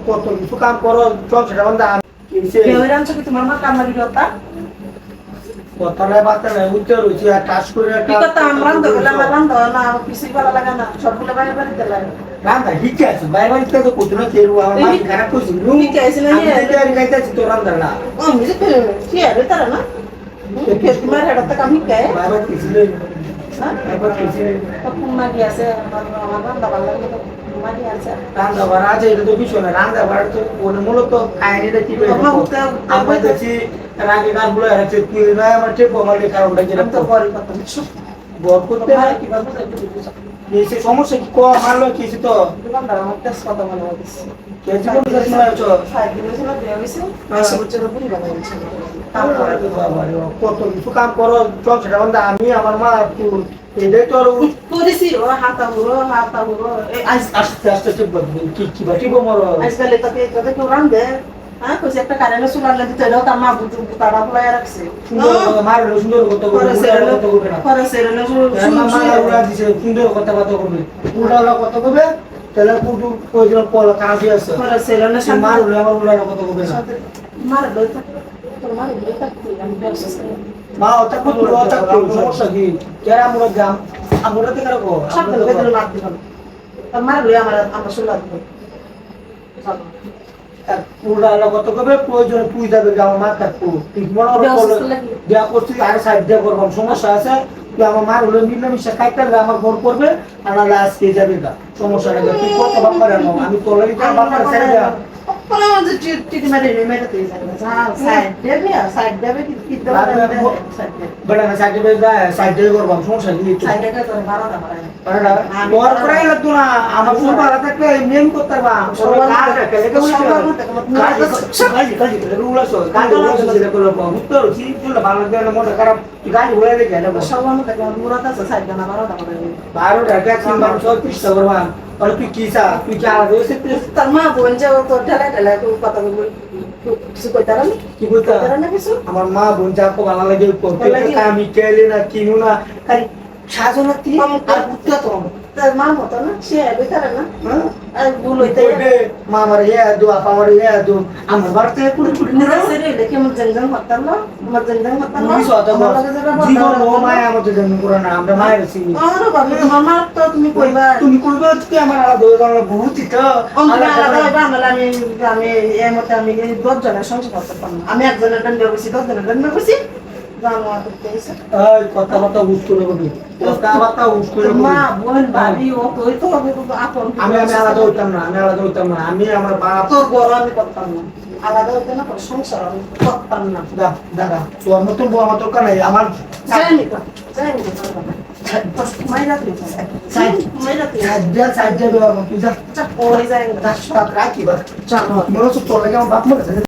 কত কিছু কাম করো সংসারটা বন্ধ তোমার মা কামারি কথা কথা নাই বার্তা নাই উঠতে রয়েছে আর টাচ করে কি কথা আমরা না কিছুই ভালো লাগে না সবগুলো বাইরে বাড়ি দিলাম রান্দা ঠিক আছে বাইরে বাড়িতে তো কত না কেউ আমার মা খারাপ করছিল ঠিক আছে না আমি গাইতেছি তো রান্দা না আমি যে কি আরে তারা না তোমার হেডটা কামি কে বাইরে কিছু হ্যাঁ এবার কিছু তখন মাগি আছে আমার রান্দা ভালো লাগে তো মাগি আছে রান্দা বাড়া আছে এটা তো বিষয় না রান্দা বাড়া তো ওনে মূলত কাহিনীটা কি করে আমরা দেখছি রাগে গানগুলো আছে তুই না আমার ঠিক আমার কারণটা যেটা তো পরে কথা বর করতে হয় কিভাবে নিচে সমস্যা কি কো মারলো কিছু তো দোকানদার আমার কাছে কথা বলা হচ্ছে কে জীবন কাছে মনে হচ্ছে 5 দিনের জন্য দেয়া হইছে 5 বছরের পুরি বানাইছে কাম করে তো বাবা রে কত কিছু কাম করো সংসারটা বন্ধ আমি আমার মা তুই এটাই তো আর করেছি ও হাতা হুড়ো এই আস্তে আস্তে কি বাটি বমর আজকাল তোকে কেউ রান্ধে হ্যাঁ কইছে একটা কারেন্ট চুলার লাগি তো এটাও তার মা বুঝু তারা ফুলাই রাখছে মারলো সুন্দর কথা বলবে না করে সেরনে সুন্দর কথা করবে উড়ালা কথা বলবে তাহলে পুটু কইজন পলা কাজ আছে করে সেরনে মারলো আমার উড়ালা কথা বলবে না মারলো তোর মারলো তাকে আমি ব্যবস্থা করি মা ওটা কত সমস্যা কি যারা আমরা গ্রাম আমরা থেকে রাখো সাথে বেদনা মার দিলাম তার মারলো আমার শুনলা দিল উড়ালা কথা কবে প্রয়োজন তুই যাবে আমার মা থাকবো তুই মনে করো দেয়া করছি আর সাইড দিয়ে করবো সমস্যা আছে তুই আমার মার হলো মিলামিশা খাইতে আমার ঘর করবে আর নাহলে আজকে যাবে না সমস্যা নেই তুই কত বাপারে আমি তোর লাগি বাপারে ছেড়ে দেওয়া পরে যে টিটি মারি মেরে তুই সাইড দেবে কি দেবে বড় না সাইড দেবে সাইড দিয়ে করবো সমস্যা নেই সাইড কে তোর মারা না পারে তোর করাই লাগতো না আমার সব ভালো থাকলে মেন করতে পারবা সব কাজ রাখে লেগে বসে কাজ উড়াছো কাজ উড়াছো যেটা করলো উত্তর কি বললে ভালো লাগে মনটা খারাপ গাড়ি উড়াই দেখে না সব মনে থাকে মুরাতা সাইড না মারা না 12 টাকা কিংবা 36 করবা আর তুই কি চা তুই যা রয়েছে তার মা বোন যে তো ঢেলা তো কথা বলবো কিছু কইতা না কি বলতা না কিছু আমার মা বোন যা খুব ভালো লাগে করতে আমি কেলে না কিনু না খালি সাজনা তুই আর বুঝতে তো তার মা মত না সে হবে তার না আর ভুল হইতে মা আমার ইয়া দো আপা আমার ইয়া দো আমার বাড়তে পুরো পুরো না সেরে লেখে মত জঙ্গল হতাল না মত জঙ্গল হতাল না জীবন ও মায়া আমাদের জন্য পুরো না আমরা মায়ের চিনি আর বাবা তোমার মা তো তুমি কইবা কি আমার আলাদা হয়ে গেল বহুত তো আলাদা হবে আমি এর মতে আমি 10 জনের সংসার করতে পারবো আমি একজনের জন্য বেশি 10 জনের জন্য বেশি জানো করতে এসে এই কথাবার্তা উস করে বলি কথাবার্তা উস করে মা বোন ভাবি ও কই তো আপন আমি আলাদা হইতাম না আমি আমার বাপ তোর বড় আমি করতাম না আলাদা হইতে না সংসার আমি করতাম না দাদা তোর মতো বড় মতো কানে আমার জানি মাইরা তুই সাইড দিয়ে দেওয়ার মতো যা ওই যায় রাখি বা জানো মনে হচ্ছে তোর লাগে আমার বাপ মরে